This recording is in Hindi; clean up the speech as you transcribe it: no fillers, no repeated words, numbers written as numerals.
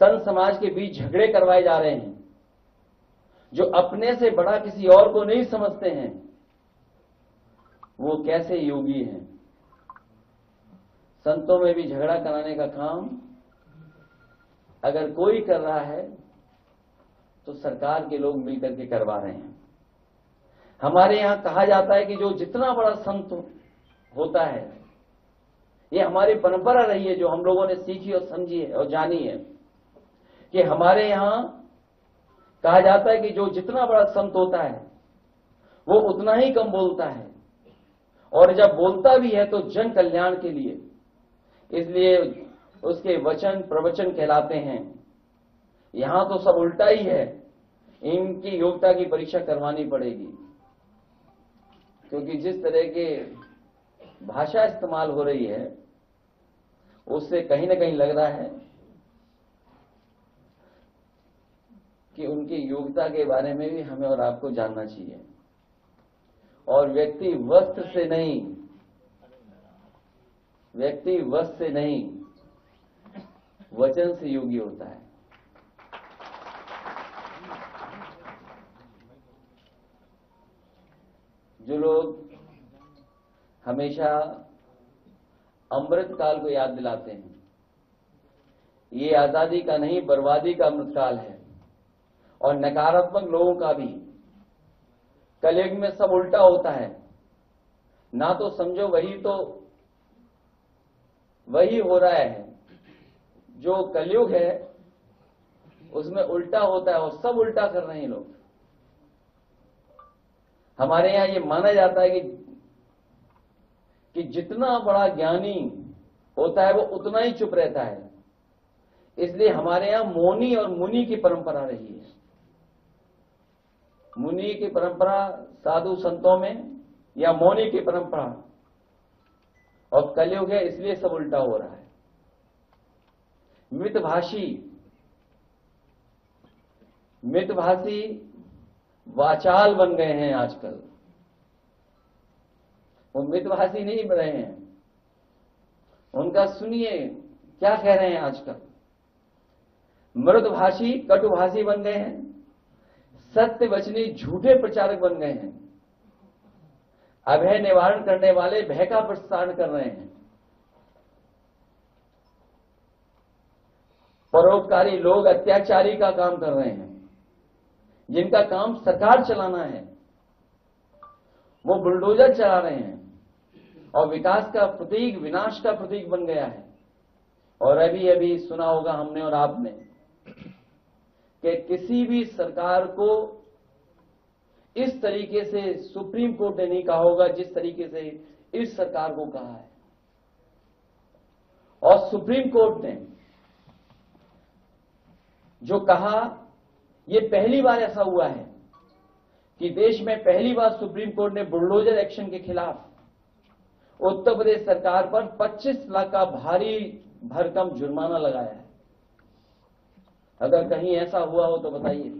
संत समाज के बीच झगड़े करवाए जा रहे हैं, जो अपने से बड़ा किसी और को नहीं समझते हैं, वो कैसे योगी हैं। संतों में भी झगड़ा कराने का काम अगर कोई कर रहा है तो सरकार के लोग मिलकर के करवा रहे हैं। हमारे यहां कहा जाता है कि जो जितना बड़ा संत होता है, ये हमारी परंपरा रही है जो हम लोगों ने सीखी और समझी है और जानी है, कि हमारे यहां कहा जाता है कि जो जितना बड़ा संत होता है वो उतना ही कम बोलता है, और जब बोलता भी है तो जन कल्याण के लिए, इसलिए उसके वचन प्रवचन कहलाते हैं। यहां तो सब उल्टा ही है, इनकी योग्यता की परीक्षा करवानी पड़ेगी, क्योंकि जिस तरह के भाषा इस्तेमाल हो रही है उससे कहीं ना कहीं लग रहा है कि उनकी योग्यता के बारे में भी हमें और आपको जानना चाहिए। और व्यक्ति वस्त्र से नहीं, व्यक्ति वस्त्र से नहीं, वचन से योगी होता है। जो लोग हमेशा अमृत काल को याद दिलाते हैं, ये आजादी का नहीं बर्बादी का अमृत काल है, और नकारात्मक लोगों का भी कलयुग में सब उल्टा होता है। ना तो समझो वही हो रहा है, जो कलयुग है उसमें उल्टा होता है और सब उल्टा कर रहे हैं लोग। हमारे यहां ये माना जाता है कि जितना बड़ा ज्ञानी होता है वो उतना ही चुप रहता है, इसलिए हमारे यहां मौनी और मुनि की परंपरा रही है। मुनि की परंपरा साधु संतों में, या मौनी की परंपरा, और कलयुग है इसलिए सब उल्टा हो रहा है। मितभाषी वाचाल बन गए हैं आजकल। वो मितभाषी नहीं बन रहे हैं, उनका सुनिए क्या कह रहे हैं आजकल। मृदभाषी कटुभाषी बन गए हैं, सत्य वचनी झूठे प्रचारक बन गए हैं, अभय निवारण करने वाले भय का प्रसारण कर रहे हैं, परोपकारी लोग अत्याचारी का काम कर रहे हैं। जिनका काम सरकार चलाना है वो बुलडोजर चला रहे हैं, और विकास का प्रतीक विनाश का प्रतीक बन गया है। और अभी अभी सुना होगा हमने और आपने कि किसी भी सरकार को इस तरीके से सुप्रीम कोर्ट ने नहीं कहा होगा जिस तरीके से इस सरकार को कहा है। और सुप्रीम कोर्ट ने जो कहा, ये पहली बार ऐसा हुआ है कि देश में पहली बार सुप्रीम कोर्ट ने बुलडोजर एक्शन के खिलाफ उत्तर प्रदेश सरकार पर 25 लाख का भारी भरकम जुर्माना लगाया है। अगर कहीं ऐसा हुआ हो तो बताइए।